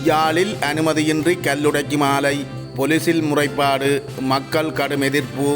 யாழில் அனுமதியின்றி கல்லுடைக்கும் ஆலை, போலீசில் முறைப்பாடு, மக்கள் கடும் எதிர்ப்பு.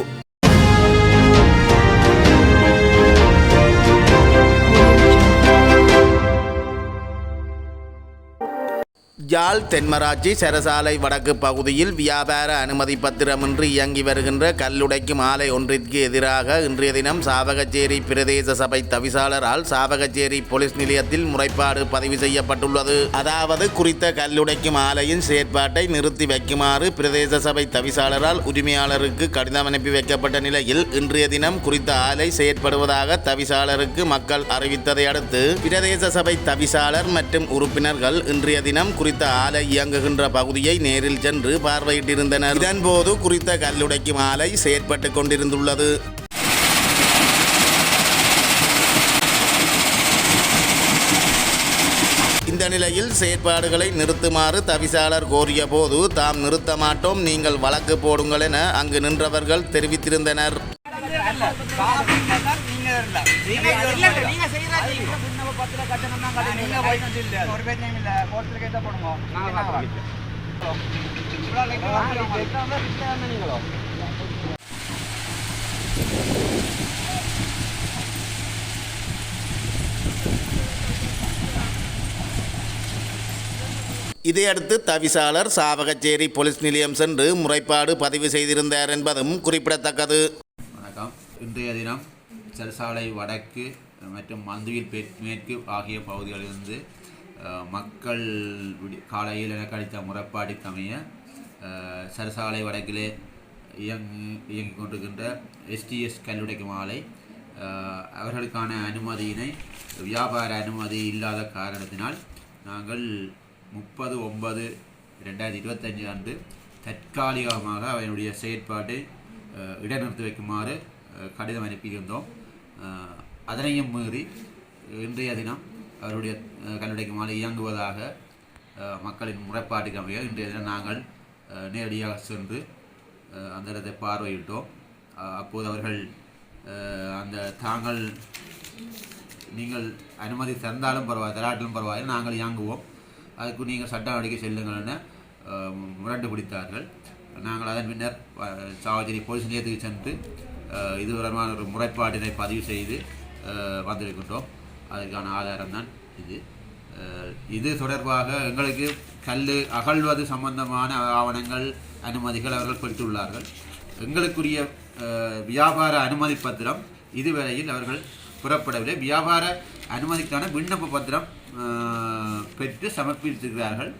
யாழ் தென்மராட்சி சரசாலை வடக்கு பகுதியில் வியாபார அனுமதி பத்திரமின்றி இயங்கி வருகின்ற கல்லுடைக்கும் ஆலை ஒன்றிற்கு எதிராக இன்றைய தினம் சாவகச்சேரி பிரதேச சபை தவிசாளரால் சாவகச்சேரி போலீஸ் நிலையத்தில் முறைப்பாடு பதிவு செய்யப்பட்டுள்ளது. அதாவது குறித்த கல்லுடைக்கும் ஆலையின் செயற்பாட்டை நிறுத்தி வைக்குமாறு பிரதேச சபை தவிசாளரால் உரிமையாளருக்கு கடிதம் அனுப்பி வைக்கப்பட்ட நிலையில் இன்றைய தினம் குறித்த ஆலை செயற்படுவதாக தவிசாளருக்கு மக்கள் அறிவித்ததை அடுத்து பிரதேச சபை தவிசாளர் மற்றும் உறுப்பினர்கள் இன்றைய தினம் குறித்த ஆலை இயங்குகின்ற பகுதியை நேரில் சென்று பார்வையிட்டிருந்தனர். இதன்போது குறித்த கல்லுடைக்கும் ஆலை செயற்பட்டுக் கொண்டிருந்துள்ளது. இந்த நிலையில் செயற்பாடுகளை நிறுத்துமாறு தவிசாளர் கோரிய போது தாம் நிறுத்த மாட்டோம், நீங்கள் வழக்கு போடுங்கள் என அங்கு நின்றவர்கள் தெரிவித்திருந்தனர். இதையடுத்து தவிசாளர் சாவகச்சேரி போலீஸ் நிலையம் சென்று முறைப்பாடு பதிவு செய்திருந்தார் என்பதும் குறிப்பிடத்தக்கது. வணக்கம். இன்றைய தினம் சரசாலை வடக்கு மற்றும் மந்துவில் மேற்கு ஆகிய பகுதிகளிலிருந்து மக்கள் காலையில் எனக்கு அளித்த முறைப்பாட்டுக்கமைய சரசாலை வடக்கிலே இயங்கிக் கொண்டிருக்கின்ற எஸ்டிஎஸ் கல்லுடைக்கும் ஆலை அவர்களுக்கான அனுமதியினை வியாபார அனுமதி இல்லாத காரணத்தினால் நாங்கள் 30/9/2025 அன்று தற்காலிகமாக அவனுடைய செயற்பாட்டை இடைநிறுத்தி வைக்குமாறு கடிதம் அனுப்பியிருந்தோம். அதனையும் மீறி இன்றைய தினம் அவருடைய கல்லுடைக்கும் ஆலை இயங்குவதாக மக்களின் முறைப்பாட்டுக்கு அமைய இன்றைய தினம் நாங்கள் நேரடியாக சென்று அந்த இடத்தை பார்வையிட்டோம். அப்போது அவர்கள் நீங்கள் அனுமதி தந்தாலும் பரவாயில்லை, தராட்டிலும் பரவாயில்லை, நாங்கள் இயங்குவோம், அதுக்கு நீங்கள் சட்ட நடவடிக்கை செல்லுங்கள் என முரண்டு பிடித்தார்கள். நாங்கள் அதன் பின்னர் சாவச்சேரி போலீஸ் நிலையத்துக்கு சென்று இது தொடர்பான ஒரு முறைப்பாட்டினை பதிவு செய்து வந்திருக்கின்றோம். அதற்கான ஆதாரம் தான் இது தொடர்பாக எங்களுக்கு கல் அகழ்வது சம்பந்தமான ஆவணங்கள் அனுமதிகள் அவர்கள் பெற்றுள்ளார்கள். எங்களுக்குரிய வியாபார அனுமதி பத்திரம் இதுவரையில் அவர்கள் புறப்படவில்லை. வியாபார அனுமதிக்கான விண்ணப்ப பத்திரம் பெற்று சமர்ப்பித்திருக்கிறார்கள்.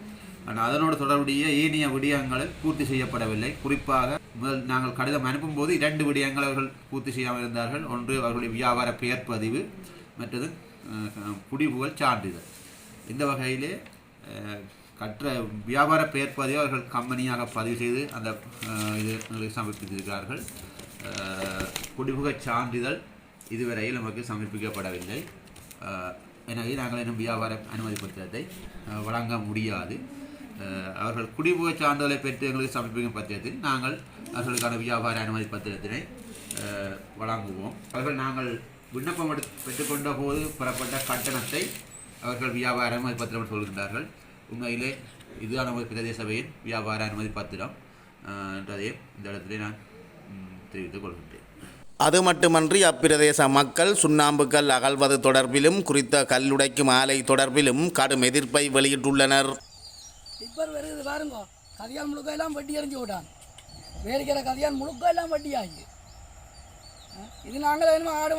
ஆனால் அதனோடு தொடர்புடைய ஏனைய விடயங்கள் பூர்த்தி செய்யப்படவில்லை. குறிப்பாக முதல் நாங்கள் கடிதம் அனுப்பும்போது 2 விடயங்கள் அவர்கள் பூர்த்தி செய்யாமல் இருந்தார்கள். ஒன்று அவர்களுடைய வியாபார பெயர் பதிவு, மற்றது குடிபுகழ் சான்றிதழ். இந்த வகையிலே கற்ற வியாபார பெயர் பதிவு அவர்கள் கம்பெனியாக பதிவு செய்து அந்த இது சமர்ப்பித்திருக்கிறார்கள். குடிபுகழ் சான்றிதழ் இதுவரையில் நமக்கு சமர்ப்பிக்கப்படவில்லை. எனவே நாங்கள் இன்னும் வியாபார அனுமதி பத்திரத்தை வழங்க முடியாது. அவர்கள் குடிபுகழ் சான்றிதழை பெற்று எங்களுக்கு சமர்ப்பிக்கும் பத்திரத்தில் நாங்கள் அவர்களுக்கான வியாபார அனுமதி பத்திரத்தினை வழங்குவோம். அவர்கள் நாங்கள் விண்ணப்பம் பெற்றுக்கொண்ட போது பெறப்பட்ட கட்டணத்தை அவர்கள் வியாபார அனுமதி பத்திரம் சொல்கின்றார்கள். உண்மையிலே இதுதான் நமது பிரதேச சபையின் வியாபார அனுமதி பத்திரம் என்றதை இந்த இடத்திலே நான் தெரிவித்துக் கொள்கின்றேன். அது மட்டுமன்றி அப்பிரதேச மக்கள் சுண்ணாம்புக்கல் அகழ்வது தொடர்பிலும் குறித்த கல்லுடைக்கும் ஆலை தொடர்பிலும் கடும் எதிர்ப்பை வெளியிட்டுள்ளனர். டிப்பர் வருது பாருங்க, கதியால் முழுக்க எல்லாம் வட்டி எறிஞ்சு விட்டான். வேடிக்கிற கதியால் முழுக்க எல்லாம் வட்டி ஆகி இது நாங்கள் என்ன ஆடு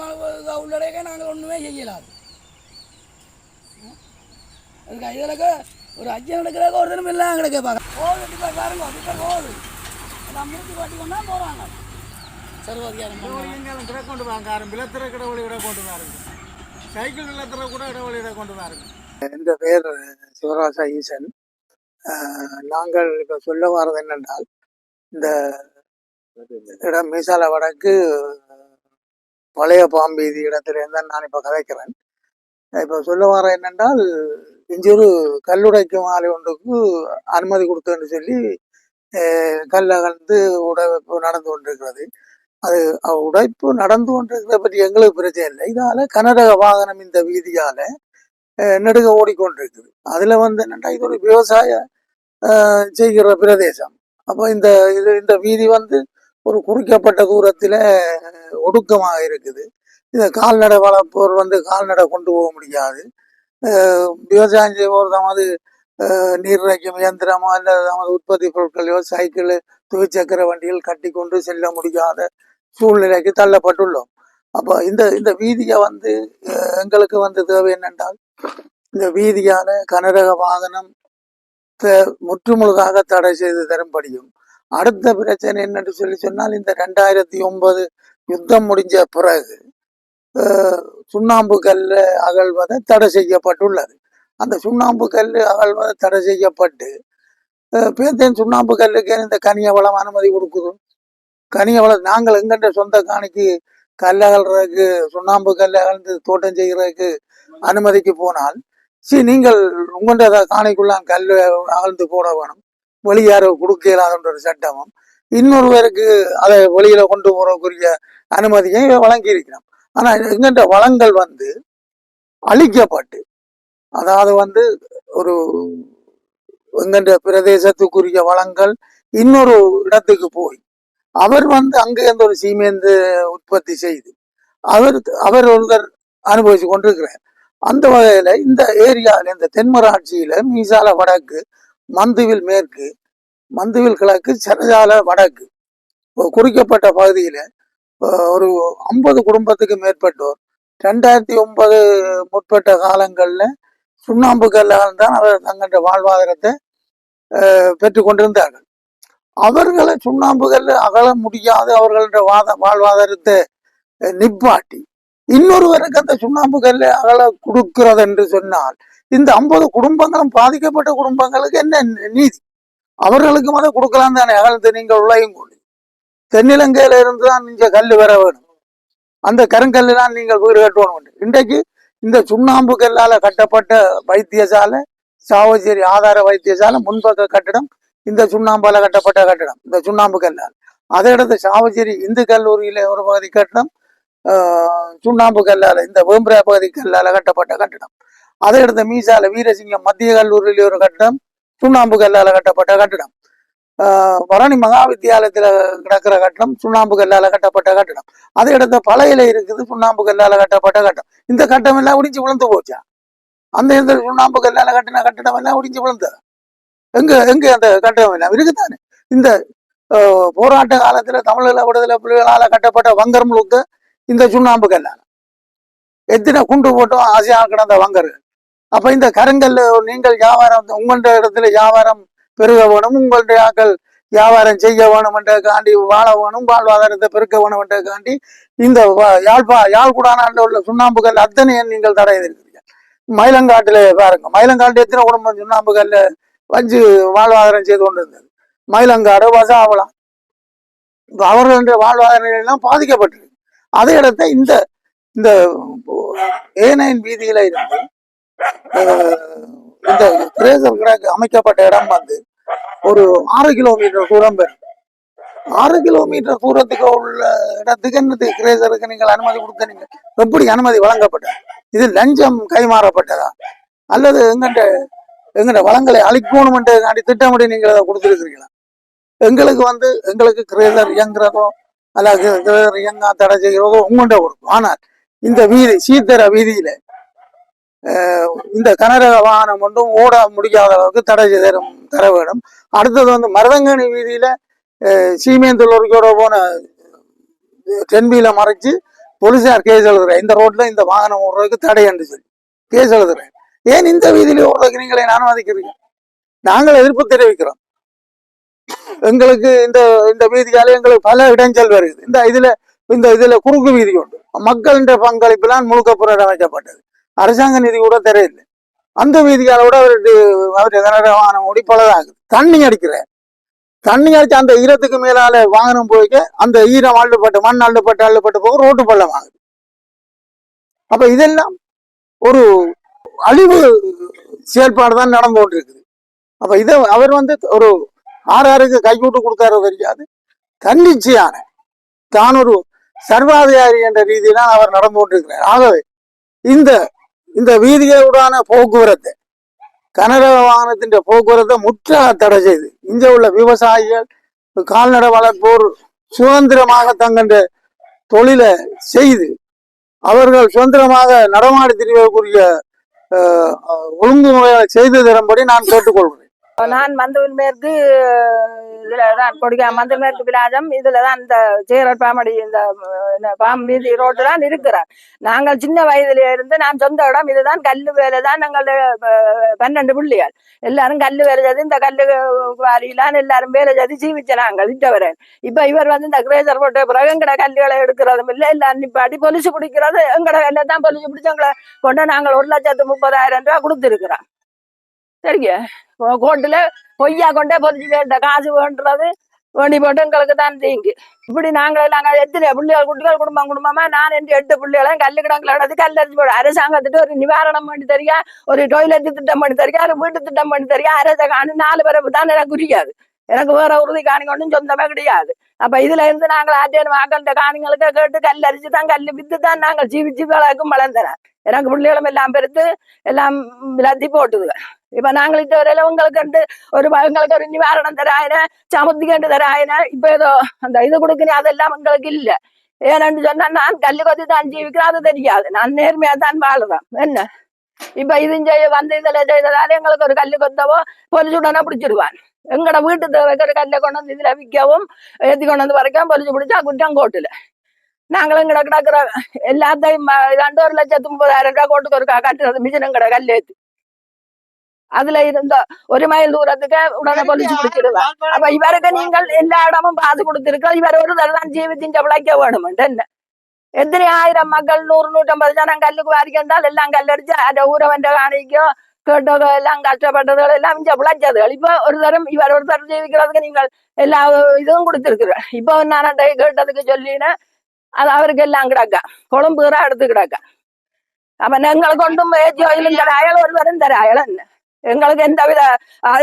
உள்ளடக்க நாங்கள் ஒன்றுமே செய்யலாது. அதுக்கு இதற்கு ஒரு அஜ்ஜம் நடக்கிறதுக்கு ஒரு தினம் இல்லை எங்களுக்கு பார்க்க போகுது. டிப்பர் பாருங்க, டிப்பர் போகுது, எல்லாம் முடிச்சு கட்டி கொண்டா போகிறாங்க. சர்வாதிகாரம் கிட கொண்டு வாங்க, விளத்திர கடவுளை விட கொண்டு வாருங்க, சைக்கிள் விளத்திர கூட இடவழி விட கொண்டு வாருங்க. என்ற பெயர் சிவராசா ஈசன். நாங்கள் இப்போ சொல்ல வர்றது என்னென்றால், இந்த இடம் மீசால வடக்கு பழைய பாம்பீதி இடத்துல இருந்தால் நான் இப்போ கதைக்கிறேன். இப்போ சொல்ல வர என்னென்றால், இங்கே ஒரு கல்லுடைக்கும் ஆலை ஒன்றுக்கு அனுமதி கொடுத்தேன்னு சொல்லி கல் அகழ்ந்து உடைப்பு நடந்து கொண்டிருக்கிறது. அது உடைப்பு நடந்து கொண்டிருக்கிறத பற்றி எங்களுக்கு பிரச்சனை இல்லை. இதால கனரக வாகனம் இந்த வீதியால நெடுக ஓடிக்கொண்டிருக்குது. அதுல என்னன்னா இது ஒரு விவசாய செய்கிற பிரதேசம். அப்போ இந்த வீதி வந்து ஒரு குறிக்கப்பட்ட தூரத்தில் ஒடுக்கமாக இருக்குது. இந்த கால்நடை வளர்ப்போர் வந்து கால்நடை கொண்டு போக முடியாது. விவசாயம் செய்வோர் தமது நீர் இறைக்கும் இயந்திரமோ அல்லது தமது உற்பத்தி பொருட்களையோ சைக்கிள் துவிச்சக்கர வண்டியில் கட்டி கொண்டு செல்ல முடியாத சூழ்நிலைக்கு தள்ளப்பட்டுள்ளோம். அப்போ இந்த வீதியை வந்து எங்களுக்கு வந்து தேவை என்னென்றால், இந்த வீதியால கனரக வாகனம் முற்றுமுழுதாக தடை செய்து தரும்படியும், அடுத்த பிரச்சனை என்னன்னு சொன்னால், இந்த 2009 யுத்தம் முடிஞ்ச பிறகு சுண்ணாம்பு கல் அகழ்வதை தடை செய்யப்பட்டுள்ளது. அந்த சுண்ணாம்பு கல் அகழ்வதை தடை செய்யப்பட்டு பேத்தேன் சுண்ணாம்பு கல்லுக்கு இந்த கனிய வளம் அனுமதி கொடுக்குது. கனிய வளம் நாங்கள் எங்கென்ற சொந்த காணிக்கு கல் அகழ்றதுக்கு, சுண்ணாம்பு கல் அகழ்ந்து தோட்டம் செய்கிறதுக்கு அனுமதிக்கு போனால், நீங்கள் உங்கள்கிட்ட காணிக்குள்ளான் கல் அகழ்ந்து போட வேணும், வெளியார கொடுக்க இயலாதுன்ற ஒரு சட்டமும், இன்னொருவருக்கு அதை வெளியில கொண்டு போறக்குரிய அனுமதியை வழங்கி இருக்கிறோம். ஆனா எங்கென்ற வளங்கள் வந்து அழிக்கப்பட்டு, அதாவது வந்து ஒரு எங்கென்ற பிரதேசத்துக்குரிய வளங்கள் இன்னொரு இடத்துக்கு போய் அவர் வந்து அங்கே இருந்து ஒரு சீமேந்து உற்பத்தி செய்து அவர் ஒருத்தர் அனுபவிச்சு கொண்டிருக்கிறார். அந்த வகையில இந்த ஏரியாவில், இந்த தென்மராட்சியில மீசால வடக்கு, மந்துவில் மேற்கு, மந்துவில் கிழக்கு, சரஜால வடக்கு குறிக்கப்பட்ட பகுதியில ஒரு 50 குடும்பத்துக்கு மேற்பட்டோர் 2009 முற்பட்ட காலங்கள்ல சுண்ணாம்பு கல்லால் தான் அவர் தங்கள வாழ்வாதாரத்தை பெற்றுக் கொண்டிருந்தார்கள். அவர்களை சுண்ணாம்பு கல்ல அகல முடியாது, அவர்கள வாழ்வாதாரத்தை நிப்பாட்டி இன்னொருவருக்கு அந்த சுண்ணாம்பு கல்ல அகல கொடுக்கிறது என்று சொன்னால், இந்த 50 குடும்பங்களும் பாதிக்கப்பட்ட குடும்பங்களுக்கு என்ன நீதி? அவர்களுக்கும் அதை கொடுக்கலாம் தானே. அகழ்ந்து நீங்கள் உலகம் கொண்டு தென்னிலங்கையில இருந்துதான் நீங்க கல் வர வேணும், அந்த கருங்கல்லாம் நீங்கள் வீடு கட்டணும். இன்றைக்கு இந்த சுண்ணாம்பு கல்லால கட்டப்பட்ட வைத்தியசாலை, சாவச்சேரி ஆதார வைத்தியசாலை முன்பக்க கட்டிடம் இந்த சுண்ணாம்பால கட்டப்பட்ட கட்டிடம், இந்த சுண்ணாம்பு கல்லால். அதை அடுத்து சாவச்சேரி இந்து கல்லூரியில ஒரு பகுதி கட்டிடம் சுண்ணாம்பு கல்லால, இந்த வேம்பரா பகுதி கல்லால கட்டப்பட்ட கட்டிடம். அதை அடுத்த மீசால வீரசிங்கம் மத்திய கல்லூரியில ஒரு கட்டிடம் சுண்ணாம்பு கல்லால கட்டப்பட்ட கட்டிடம். பரணி மகா வித்தியாலயத்துல கிடக்கிற கட்டிடம் சுண்ணாம்பு கல்லால கட்டப்பட்ட கட்டிடம். அதை அடுத்த பழையில இருக்குது சுண்ணாம்பு கல்லால கட்டப்பட்ட கட்டம். இந்த கட்டம் எல்லாம் உடிஞ்சு விழுந்து போச்சா? அந்த சுண்ணாம்பு கல்லால கட்டின கட்டிடம் எல்லாம் உடிஞ்சு விழுந்தது. எங்க அந்த கட்டிடம் எல்லாம் இருக்குதானே. இந்த போராட்ட காலத்துல தமிழக விடுதலை புலிகளால கட்டப்பட்ட வங்கர் முழுக்க இந்த சுண்ணாம்பு கல்லால எத்தனை குண்டு போட்டோம் ஆசையாக கிடந்த வங்கர்கள். அப்ப இந்த கருங்கல் நீங்கள் வியாபாரம் உங்கள்ட இடத்துல வியாபாரம் பெருக வேணும், உங்களுடைய ஆக்கள் வியாபாரம் செய்ய வேணும் என்றக்காண்டி, வாழ வேணும், வாழ்வாதாரத்தை பெருக்க வேணும் என்றக்காண்டி இந்த யாழ்குடானாண்ட உள்ள சுண்ணாம்புகள் அத்தனை நீங்கள் தடை இருக்கிறீர்கள். மயிலங்காட்டுல பாருங்க, மயிலங்காட்டு எத்தனை குடும்பம் சுண்ணாம்புகள்ல வச்சு வாழ்வாதாரம் செய்து கொண்டு இருந்தது. மயிலங்காடு, வசாவளம், அவர்களுடைய வாழ்வாதார எல்லாம் பாதிக்கப்பட்டிருக்கு. அதே இடத்த இந்த ஏனையின் வீதியில இருந்து இந்த கிரேசர் கிடக்கு அமைக்கப்பட்ட இடம் வந்து ஒரு 6 கிலோமீட்டர் தூரம் பெறும். 6 கிலோமீட்டர் தூரத்துக்கு உள்ள இடத்துக்கு என்னது கிரேசருக்கு நீங்கள் அனுமதி கொடுத்தீங்க? எப்படி அனுமதி வழங்கப்பட்டது? இது லஞ்சம் கைமாறப்பட்டதா அல்லது எங்கட வளங்களை அழிக்கணும் என்று திட்டமிட்டு நீங்கள் அதை கொடுத்துருக்கிறீங்களா? எங்களுக்கு கிரேசர் இயங்குறதோ அல்லது கிரேசர் இயங்கா தடை செய்கிறதோ உங்கள்கிட்ட கொடுக்கும். ஆனால் இந்த வீதி சீத்தர வீதியில இந்த கனரக வாகனம் ஒன்றும் ஓட முடியாத அளவுக்கு தடை தர வேண்டும். அடுத்தது வந்து மருதங்கனி வீதியில சீமேந்தூரோட போன தென்பியில மறைச்சு போலீசார் கேஸ் எழுதுறேன், இந்த ரோட்ல இந்த வாகனம் ஓடுறதுக்கு தடை என்று சொல்லி கேஸ் எழுதுறேன். ஏன் இந்த வீதியில ஓடுறதுக்கு நீங்களை அனுமதிக்கிறீங்க? நாங்கள் எதிர்ப்பு தெரிவிக்கிறோம். எங்களுக்கு இந்த வீதியால எங்களுக்கு பல இடைஞ்சல் வருது. இதுல குறுக்கு வீதி உண்டு. மக்களின் பங்களிப்புலாம் முழுக்க புனரமைக்கப்பட்டது. அரசாங்க நிதி கூட தெரியல. அந்த வீதியாலோட அவருடைய வாகனம் ஓடி பலதாகுது. தண்ணி அடிச்சு அந்த ஈரத்துக்கு மேலால வாகனம் போய்க்க அந்த ஈரம் அள்ளுப்பட்டு மண் அள்ளுப்பட்டு போக ரோட்டு பள்ளம் ஆகுது. அப்ப இதெல்லாம் ஒரு அழிவு செயல்பாடு தான் நடந்து கொண்டிருக்குது. அப்ப இதை அவர் வந்து ஒரு ஆறாருக்கு கைகூட்டு கொடுத்தாரோ தெரியாது, தன்னிச்சையான தான் ஒரு சர்வாதிகாரி என்ற ரீதியில்தான் அவர் நடந்து கொண்டிருக்கிறார். ஆகவே இந்த வீதியோடான போக்குவரத்தை கனரக வாகனத்தின் போக்குவரத்தை முற்றாக தடை செய்து இங்கே உள்ள விவசாயிகள் கால்நடை வளர்ப்போர் சுதந்திரமாக தங்கண்ட தொழிலை செய்து அவர்கள் சுதந்திரமாக நடமாடி திரிவதற்குரிய ஒழுங்குமுறைகளை செய்து தரும்படி நான் கேட்டுக்கொள்கிறேன். நான் மந்தூர் மேற்கு இதுலதான் மந்தூர் மேற்கு விலாஜம் இதுலதான் இந்த சேரர் பாமடி இந்த பாம் வீதி ரோட்டு தான் இருக்கிறார். நாங்கள் சின்ன வயதுல இருந்து நான் சொந்த இடம் இதுதான். கல்லு வேலை தான். நாங்கள் 12 பிள்ளைகள் எல்லாரும் கல்லு வேலை செய்து இந்த கல்லு வாரியிலான் எல்லாரும் வேலை செய்து ஜீவிச்ச நாங்கள் இட்டவரை. இப்ப இவர் இந்த கிரேசர் போட்ட பிறகு எங்கட கல்லுகளை எடுக்கிறதும் இல்லை. எல்லாம் நிப்பாட்டி பொலிசு பிடிக்கிறது எங்கட கல்ல தான் பொலிசு பிடிச்சு எங்களை கொண்டு நாங்கள் 1,30,000 ரூபாய் கொடுத்துருக்கிறோம். சரிங்க, கோட்டுல பொய்யா கொண்டே பொறிச்சு வேண்ட காசு வேண்டுறது வேண்டி போட்டு எங்களுக்கு தான் தீங்கு. இப்படி நாங்கள் எத்தனை பிள்ளைகள் குட்டிகள் குடும்பமா நான் 8 பிள்ளைகளையும் கல்லு கிடங்குல எடுத்து கல்லறிஞ்சு போடு. அரசாங்கத்திட்டு ஒரு நிவாரணம் பண்ணி தரியா, ஒரு டொய்லெட் திட்டம் பண்ணி தரியா, ஒரு வீட்டு திட்டம் பண்ணி தரியா. அரசாங்கம் 4 பிறப்பு தான் எனக்கு புரியாது. எனக்கு வேற உறுதி காணி கொண்டும் சொந்தமே கிடையாது. அப்ப இதுல இருந்து நாங்கள் ஆற்றிய ஆக்கள்கிட்ட காணிங்களுக்கு கேட்டு கல்லரிச்சு தான் கல்லு வித்து தான் நாங்கள் ஜீவிச்சு வளர்க்கும் வளர்ந்தன. எனக்கு பிள்ளைகளும் எல்லாம் பெருத்து எல்லாம் விளத்தி போட்டுது. இப்ப நாங்கள் வரையில உங்களுக்கு எங்களுக்கு ஒரு நிவாரணம் தராயின, சமுத்தி கண்டு தராயின. இப்ப ஏதோ அந்த இது கொடுக்கணும், அதெல்லாம் எங்களுக்கு இல்ல. ஏன்னு சொன்னா நான் கல்லு கொத்தி தான் ஜீவிக்கிறேன், அது தெரியாது. நான் நேர்மையா தான் வாழுறேன். என்ன இப்ப இது இதுல செய்ததால எங்களுக்கு ஒரு கல்லு கொத்தவோ பொலிச்சுடனே பிடிச்சிடுவான். எங்கட வீட்டு தேவைக்கு ஒரு கல்லை கொண்டு வந்து இதுல விற்கவும் ஏற்றி கொண்டு வந்து வரைக்கும் பொலிச்சு பிடிச்சா குற்றம் கோட்டுல நாங்களும் எங்கட கிடக்குற எல்லாத்தையும் 2,30,000 ரூபாய் கோட்டுக்கு ஒரு கட்டுறது மிஷின் எங்கட கல்லேத்து. அதுல இருந்த 1 மைல் தூரத்துக்கு உடனே பொலிச்சு பிடிச்சிடுவேன். அப்ப இவருக்கு நீங்கள் எல்லா இடமும் பாது கொடுத்திருக்கோம். இவர் ஒரு தரம் ஜீவித்தின் பிழைக்க வேணும். என்ன எத்தனை 1000 மக்கள் 100-150 ஜனம் கல்லுக்கு வாரிக்கின்றால் எல்லாம் கல்லடிச்சு அந்த ஊரவன் காணிக்கோ கேட்டோ எல்லாம் கஷ்டப்பட்டதுகள் எல்லாம் இங்க பிழைச்சதுகள். இப்ப ஒரு தரம் இவர் ஒரு தரம் ஜீவிக்கிறதுக்கு நீங்கள் எல்லா இதுவும் கொடுத்திருக்கிறேன். இப்போ நான் கேட்டதுக்கு சொல்லினா அது அவருக்கு எல்லாம் கிடக்க கொழும்பு எடுத்து கிடக்க. அப்ப எங்களுக்கு கொண்டும் ஜோயிலும் தராயல் ஒருவரும் தராயல். என்ன எங்களுக்கு எந்த வித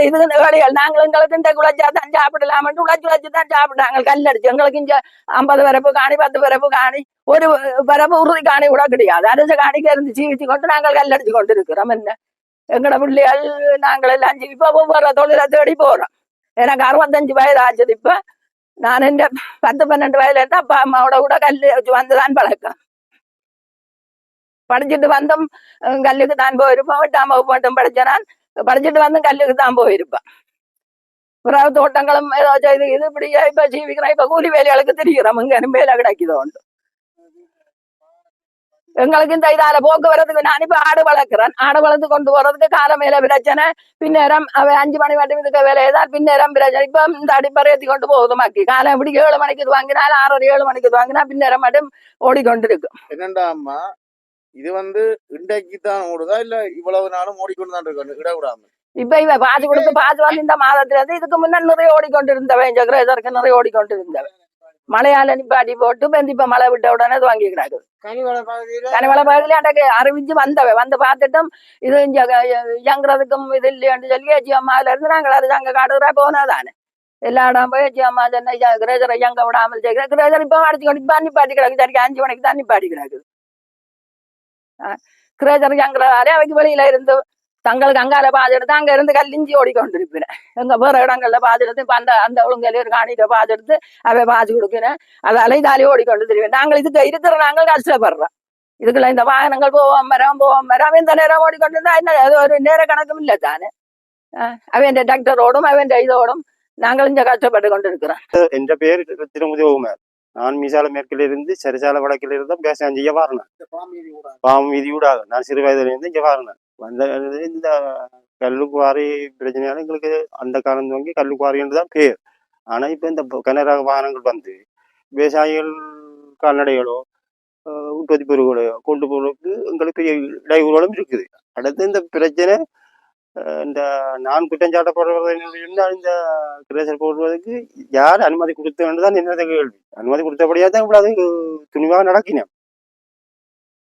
இது வேலைகள் நாங்கள் எங்களுக்கு இந்த குழைச்சா தான் சாப்பிடலாம்ட்டு உழைச்சு தான் சாப்பிட்டாங்க. கல்லடிச்சு எங்களுக்கு இங்க 50 பிறப்பு காணி 10 பிறப்பு காணி ஒரு பிறப்பு உறுதி காணி கூட கிடையாது. அரசு காணிக்க இருந்து ஜீவிச்சு கொண்டு நாங்கள் கல்லடிச்சு கொண்டு இருக்கிறோம். என்ன எங்கட பிள்ளைகள் நாங்கள் எல்லாம் இப்ப ஒவ்வொரு தொழிலை தேடி போறோம். எனக்கு 65 வயது ஆச்சுது. இப்ப நான் 10-12 வயதுல இருந்து அப்பா அம்மாவோட கூட கல்லு வந்துதான் பழக்கம். படிச்சுட்டு வந்தும் கல்லுக்கு தான் போயிருப்போம். 8ஆம் வகுப்பு மட்டும் படிச்ச நான் படிச்சுட்டு வந்து கல்லுக்கு தான் போயிருப்பேன். பிறகு தோட்டங்களும் ஏதோ செய்து இது இப்படியா இப்ப ஜீவிக்கிறோம். இப்ப கூலி வேலைகளுக்கு தெரிகிறோம். இங்க வேலை கிடைக்குதோ உண்டு எங்களுக்கு. இந்த இதால போக்குவரத்துக்கு நான் இப்ப ஆடு வளர்க்கிறேன். ஆடு வளர்த்து கொண்டு போறதுக்கு காலம் மேல பிரச்சனை. பின்னேரம் அவன் 5 மணி மட்டும் இதுக்கு வேலையதான் பின்னேரம் பிரச்சனை. இப்ப இந்த அடிப்படை ஏற்றி கொண்டு போகுது மக்கி. காலம் இப்படி 7 மணிக்கு வாங்கினால் 6:30-7 மணிக்கு வாங்கினா பின்னேரம் மட்டும் ஓடிக்கொண்டிருக்கும். என்னண்டா அம்மா, இது இன்றைக்கு தான் ஓடுதா இல்ல இவ்வளவு நாளும் ஓடிக்கொண்டு தான் இருக்கு இடவிடாம? இப்ப இவ பாசு கொடுத்து பாசு வந்து இந்த மாதத்துல இருந்து இதுக்கு முன்ன நிறைய ஓடிக்கொண்டிருந்தவன் ஜெகரேசருக்கு நிறைய ஓடிக்கொண்டிருந்தவன். மழையால நிப்பாட்டி போட்டு இப்ப மழை விட்ட உடனே அது வாங்கி கிடாக்குது. கனிவள பகுதியில அன்றைக்கு அறிவிச்சு வந்தவன் வந்து பார்த்துட்டும் இது இயங்குறதுக்கும் இது இல்லையான்னு சொல்லி ஏச்சியம்மாவில இருந்து நாங்கள் அது அங்க காடுறா போனதானே. எல்லா இடம் போய் ஏச்சியம்மா சென்னை கிரேசரை இயங்க விடாமல் செய்கிற கிரேசர் இப்ப அடிச்சுக்கொண்டு இப்ப நிப்பாட்டி கிடக்கு. சரிக்கு 5 மணிக்கு தான் நிப்பாட்டி கிடக்குது. கிரேசர் இயங்குறதாலே அவைக்கு வெளியில இருந்து தங்களுக்கு அங்கால பாதி எடுத்து அங்க இருந்து கல்லிஞ்சி ஓடிக்கொண்டிருப்பேன். எங்க வேற இடங்கள்ல பாதி எடுத்து இப்ப அந்த ஒழுங்கையில ஒரு காணிட்ட பாதி எடுத்து அவை பாதி கொடுக்கிறேன். அதால இதாலே ஓடிக்கொண்டு தெரியும். நாங்கள் இதுக்கு இருக்கிற நாங்கள் கஷ்டப்படுறோம். இதுக்குள்ள இந்த வாகனங்கள் போவோம் வரோம் இந்த நேரம் ஓடிக்கொண்டிருந்தா என்ன ஒரு நேர கணக்கும் இல்லை தானே. அவன் டாக்டரோடும் அவன் இதோடும் நாங்கள் இங்க கஷ்டப்பட்டு கொண்டு இருக்கிறோம். என் பேர் திருமதி ஓகுமார். நான் மீசால மேற்கில இருந்து சரிசால வடக்கில இருந்து பேச இங்க வாரினேன். பாம்பு வீதி ஊடாக நான் சிறு வயதுல இருந்து இங்க வாரினேன். வந்த இந்த கல்லுக்குவாரி பிரச்சனையால எங்களுக்கு அந்த காலம் துவங்கி கல்லுக்குவாரின்னு தான் பேர். ஆனா இப்ப இந்த கனரக வாகனங்கள் வந்து விவசாயிகள் கால்நடைகளோ உற்பத்தி பொருட்களோ கொண்டு போறதுக்கு எங்களுக்கு இடையூறுகளும் இருக்குது. அடுத்து இந்த பிரச்சனை இந்த நான் குற்றஞ்சாட்டப்படுறது இந்த கிரேசர் போடுவதற்கு யார் அனுமதி கொடுத்த வேண்டுதான் என்னது கேள்வி. அனுமதி கொடுத்தபடியா தான் இவ்வளவு துணிவாக நடக்கினேன்.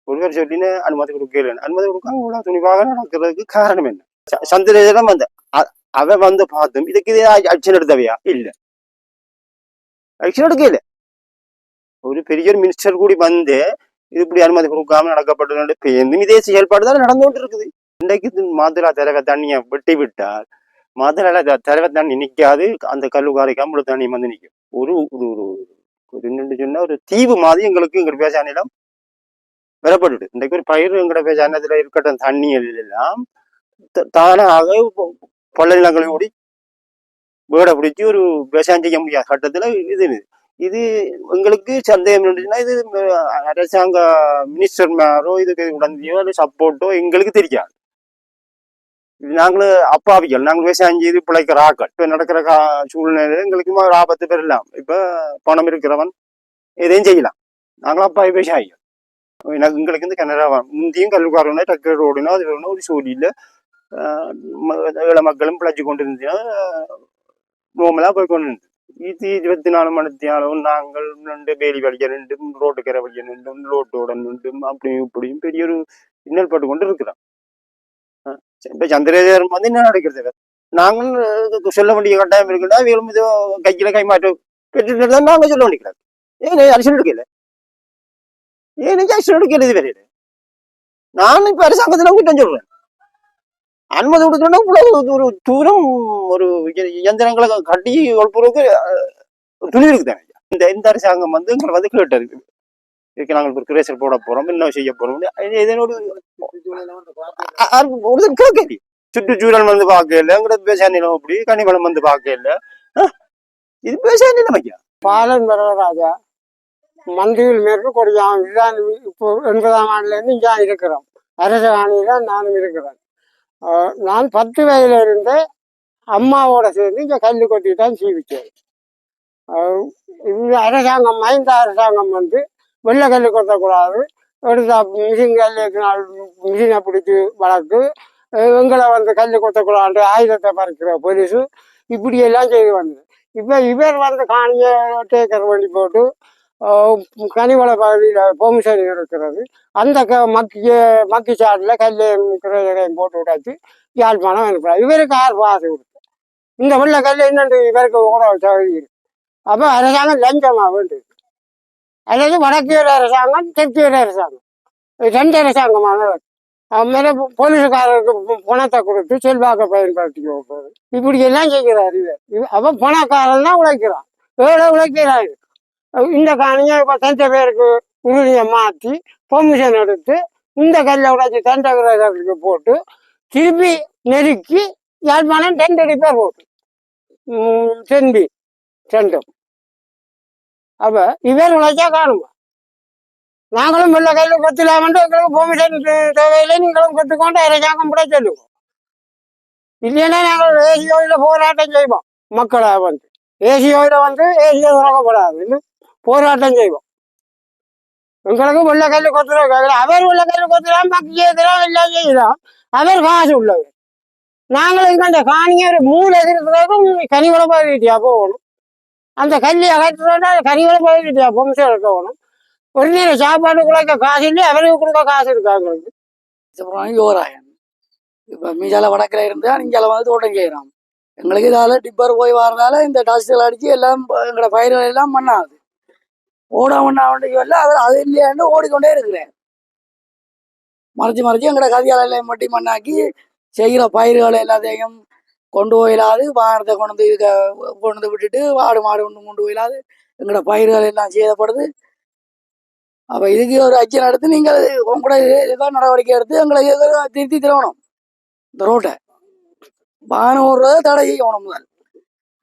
ஒருவர் சொல்லின அனுமதி கொடுக்கல. அனுமதி கொடுக்காம இவ்வளவு துணிவாக நடக்கிறதுக்கு காரணம் என்ன? சந்திரேசனம் அவன் வந்து பார்த்தும் இதுக்கு இதே ஆக்ஷன் எடுத்தவையா? இல்ல, ஆக்ஷன் எடுக்கல. ஒரு பெரிய மினிஸ்டர் கூடி வந்து இது இப்படி அனுமதி கொடுக்காம நடக்கப்பட்டு இதே செயல்பாடு தான் நடந்து கொண்டு இருக்குது. இன்றைக்கு மாதுளா தலைவை தண்ணியை வெட்டி விட்டால் மாதுளை தலைவை தண்ணி நிற்காது, அந்த கல்லுக்காரை கம்பள தண்ணி வந்து நிற்கும். ஒரு ஒரு ஒரு என்னென்னு சொன்னா ஒரு தீவு மாதிரி எங்களுக்கு எங்க பேசானிடம் விடப்பட்டுட்டு. இன்றைக்கு ஒரு பயிர் எங்கட பேசானத்துல இருக்கட்டும் தண்ணிகள் எல்லாம் தானாக பள்ள நிலங்களை ஓடி வீடை பிடிச்சி ஒரு விவசாயம் செய்ய முடியாத கட்டத்துல இது இது எங்களுக்கு சந்தேகம் இருந்துச்சுன்னா இது அரசாங்க மினிஸ்டர்மாரோ இதுக்கு உடந்தையோ இல்லை சப்போர்ட்டோ எங்களுக்கு தெரியாது. நாங்களும் அப்பாவிகள், நாங்கள் விவசாயம் செய்து பிழைக்கிற ஆக்கள். இப்போ நடக்கிற சூழ்நிலையில எங்களுக்கு ஒரு ஆபத்து பெறலாம். இப்போ பணம் இருக்கிறவன் எதையும் செய்யலாம். நாங்களும் அப்பாவி விவசாயிகள். எங்களுக்கு வந்து கனரா முந்தியும் கல்லுக்காரனா டக்கர் ரோடுனா அது வேணும் ஒரு சூழ்நிலை ஏழை மக்களும் பிழைச்சி கொண்டு இருந்தோம், நோமலா போய் கொண்டு இருந்தது. இது 24 மணித்தியாலும் நாங்கள் நின்று வேலி வழிய நின்றும் ரோட்டுக்கரை வழிய நின்றும் ரோட்டோட நின்றும் அப்படியும் இப்படியும் பெரிய ஒரு இன்னல் பட்டு கொண்டு இருக்கிறோம். இப்ப சந்திரசேகரன் வந்து என்ன நடக்கிறது? நாங்கள் சொல்ல வேண்டிய கட்டாயம் இருக்குன்னா இவங்களும் இதோ கையில கைமாற்று பெற்றுட்டு தான் நாங்கள் சொல்ல வேண்டிக்கிறாங்க. ஏன் அரசியல் எடுக்கல? ஏன் அரசியல் எடுக்கிறது வரையில? நான் இப்ப அரசாங்கத்துல குற்றம் சொல்றேன். அனுமதி கொடுக்கணும்னா இவ்வளவு ஒரு தூரம் ஒரு இயந்திரங்களை கட்டி ஒழுப்புறதுக்கு துணி இருக்குதாங்க. இந்த அரசாங்கம் வந்து எங்களை வந்து கேட்டது இதுக்கு நாங்கள் ஒரு கிரேசர் போட போறோம், என்ன செய்ய போறோம், கேட்கல. சுற்றுச்சூழல் வந்து பார்க்கல, எங்களோட விவசாய நிலம் அப்படி கனிவளம் வந்து பார்க்கல. இது விவசாய நிலம் ஐயா. பாலன் வரராஜா மந்திரிகள் மேற்கு கொடியாம் இதுதான் இப்போ 80ஆம் ஆண்டுலேருந்து இங்கே இருக்கிறோம். அரசு ஆணையில நானும் இருக்கிறேன். நான் 10 வயதுல இருந்து அம்மாவோட சேர்ந்து இங்கே கல் கொட்டி தான் சீவிச்சேன். இந்த அரசாங்கம் மஹிந்த அரசாங்கம் வந்து வெள்ளை கல் கொட்டக்கூடாது, எடுத்த மிஷின் கல் மிஷினை பிடிச்சி வளர்க்கு, எங்களை வந்து கல் கொட்டக்கூடாது, ஆயுதத்தை பறிக்கிற போலீஸு இப்படி எல்லாம் செய்து வந்தது. இப்போ இவர் வந்து காணியை டேக்கர் வண்டி போட்டு கனிவள பகுதியில் பெர்மிஷன் இருக்கிறது. அந்த மக்கி சாட்டில் கல்லையும் போட்டு விட்டாச்சு யாழ்ப்பாணம் அனுப்புகிறார். இவருக்கு 6 பாசு கொடுத்து இந்த வெள்ள கல் என்னென்று இவருக்கு கூட தகுதி இருக்கு. அப்போ அரசாங்கம் லஞ்சமாக வேண்டியது. அதாவது வடக்கியோட அரசாங்கம் தெற்கியோட அரசாங்கம் 2 அரசாங்கமான மேலே போலீஸுக்காரருக்கு பணத்தை கொடுத்து செல்வாக்கை பயன்படுத்தி போகிறது. இப்படி எல்லாம் செய்கிறார் இவர். அப்போ பணக்காரன் தான் உழைக்கிறான், ஏழை உழைக்கிறான். இந்த காணியை இப்போ 10 பேருக்கு உறுதியை மாற்றி பெர்மிஷன் எடுத்து இந்த கல்லை உடைச்சி தண்டகிரகத்துக்கு போட்டு திருப்பி நெருக்கி யாழ்ப்பாணம் 2 அடிப்பேர் போட்டு செம்பி 2. அப்போ இவர் உழைச்சா காணுமா? நாங்களும் வெள்ள கையில் கொத்தலாமன்ட்டு எங்களுக்கு பெர்மிஷன் தேவையில்லை, நீங்களும் கொத்துக்கொண்டு அரசாங்கம் கூட சொல்லுவோம். இல்லைன்னா நாங்கள் ஏசியோவில் போராட்டம் செய்வோம். மக்களை வந்து ஏசியோவில் வந்து ஏசியோ திறக்கப்படாது, போராட்டம் செய்வோம். எங்களுக்கு வெள்ள கையில் கொத்துற அவர் வெள்ள கையில் கொத்துறான், மக்கள் செய்யலாம், எல்லாம் செய்யலாம். அவர் காசு உள்ளவர். நாங்களும் அந்த காணியை ஒரு 3 எதிர்க்கிறதுக்கும் கனிவள பகுதியா போகணும். அந்த கல்வி அகற்றுறோன்னா கனிவள பகுதியா பொம்சம் இருக்கணும். ஒரு நேரம் சாப்பாடு கொடுக்க காசு இல்லை, அவருக்கு கொடுக்க காசு இருக்காங்க. யோராயன் இப்போ மீசால வடக்கில் இருந்தால் இங்கே வந்து தோட்டம் செய்கிறோம். எங்களுக்கு இதால் டிப்பர் போய் வரனால இந்த டாஸ்டில் அடித்து எல்லாம் எங்களோட பயிர்கள் எல்லாம் மண்ணாகுது. ஓட அவர் அது இல்லையாண்டு ஓடிக்கொண்டே இருக்கிறேன். மறைச்சி எங்களோட கதியாலையும் மட்டி மண்ணாக்கி செய்கிற பயிர்கள் எல்லாத்தையும் கொண்டு போயிடாது, வாகனத்தை கொண்டு விட்டுட்டு மாடு கொண்டு போயிடாது, எங்களோட பயிர்கள் எல்லாம் சேதப்படுது. அப்போ இதுக்கு ஒரு அச்சனை எடுத்து நீங்கள் கூட ஏதாவது நடவடிக்கை எடுத்து எங்களை திருத்தி தரணும். இந்த ரோட்டை வாகனம் ஓடுறதை தடை செய்யணும். முதல்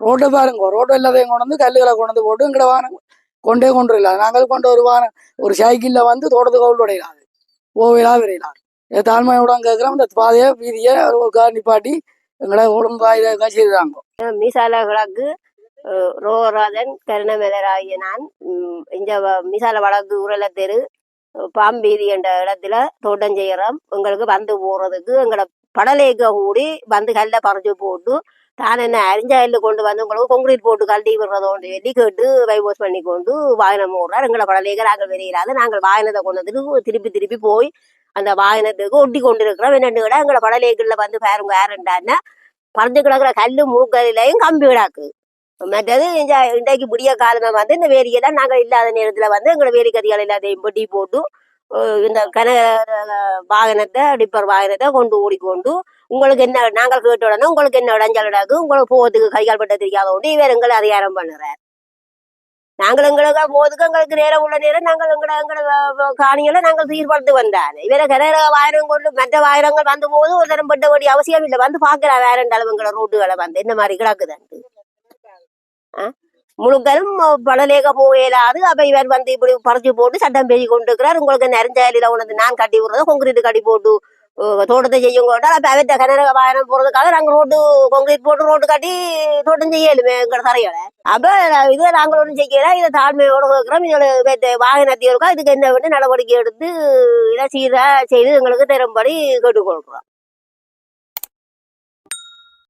ரோட்டை பாருங்க, ரோட்டை எல்லாத்தையும் கொண்டு வந்து கல்லுகளை கொண்டு வந்து போட்டு எங்களோட வாகனம் கொண்டு இல்லை. நாங்கள் கொண்டு ஒரு வாகனம் ஒரு சைக்கிளில் வந்து தோட்டத்துக்கு அவுள் உடையிடாது, போவிடா விரையிடாது. தாழ்மையோட கேட்குறோம். இந்த பாதையை வீதியை ஒரு கார் நிப்பாட்டி எங்களை ஒழுங்காக இதை செய்தாங்க. மீசால கிழக்கு ரோராஜன் கருணமலராகிய நான் இந்த மீசால வடக்கு உரல தெரு பாம்பீதி என்ற இடத்துல தோட்டம் செய்கிறோம். எங்களுக்கு வந்து போறதுக்கு எங்களை படலேக்க கூடி வந்து கல்ல பறிச்சு போட்டு தான் என்ன அரிஞ்சாயில் கொண்டு வந்து உங்களுக்கு கொங்கிரீட் போட்டு கல்டி விடுறதோண்டு சொல்லி கேட்டு வைபோஸ் பண்ணி கொண்டு வாகனம் ஓடுறார். எங்களை படலேக்க நாங்கள் வெளியிடாது, நாங்கள் வாகனத்தை கொண்டு வந்துட்டு திருப்பி போய் அந்த வாகனத்துக்கு ஒட்டி கொண்டு இருக்கிறோம். என்னென்னு விட எங்களை படலேக்கில் வந்து பாருங்க யாருண்டான்னா பறிஞ்சு கிடக்குற கல் முழுக்கலையும் கம்பி விடாக்கு. மற்றது இன்றைக்கு புதிய காலமாக வந்து இந்த வேலியெல்லாம் நாங்கள் இல்லாத நேரத்தில் வந்து எங்களை வேலி கதிகள் எல்லாத்தையும் பொட்டி போட்டு இந்த வாகனத்தை டிப்பர் வாகனத்தை கொண்டு ஓடிக்கொண்டு உங்களுக்கு என்ன நாங்கள் கேட்ட உடனே உங்களுக்கு என்ன இடைஞ்சல் இடாக்கு உங்களுக்கு போகிறதுக்கு கைகால் பட்ட தெரியாத கொண்டு இவர் எங்களை அதிகாரம் பண்ணுறார். நாங்கள் எங்களுக்கு போகிறதுக்கு எங்களுக்கு நேரம் உள்ள நேரம் நாங்கள் எங்களோட காணிகளை நாங்கள் சீர்படுத்து வந்தாரு. இவரை கனரக வாயிரம் கொண்டு மற்ற வாயிரங்கள் வந்த போது ஒரு தரம் பட்ட வேண்டிய அவசியம் இல்லை. வந்து பார்க்கிறா வேற எங்களை ரோட்டுகளை வந்து என்ன மாதிரி கிடக்குதுன்ட்டு முழுக்கலும் படலேக போகலாது. அப்ப இவர் வந்து இப்படி பறிச்சு போட்டு சட்டம் பேசி கொண்டு இருக்கிறார். உங்களுக்கு நெருஞ்சாலில உனது நான் கட்டி விடுறத கொங்கிரீட் கட்டி போட்டு தோட்டத்தை செய்யும் கொண்டால் அப்ப அவற்ற கனரக வாகனம் போறதுக்காக நாங்க ரோட்டு கொங்கிரீட் போட்டு ரோட்டு கட்டி தோட்டம் செய்யலுமே எங்க தரையோட. அப்ப இதை நாங்கள் ஒன்றும் செய்யல. இதை தாழ்மையோடு கேட்கிறோம். இதோட வாகனத்தியருக்கா இதுக்கு என்ன வேண்டிய நடவடிக்கை எடுத்து இதை சீரா செய்து எங்களுக்கு தரும்படி கேட்டுக்கொள்கிறோம்.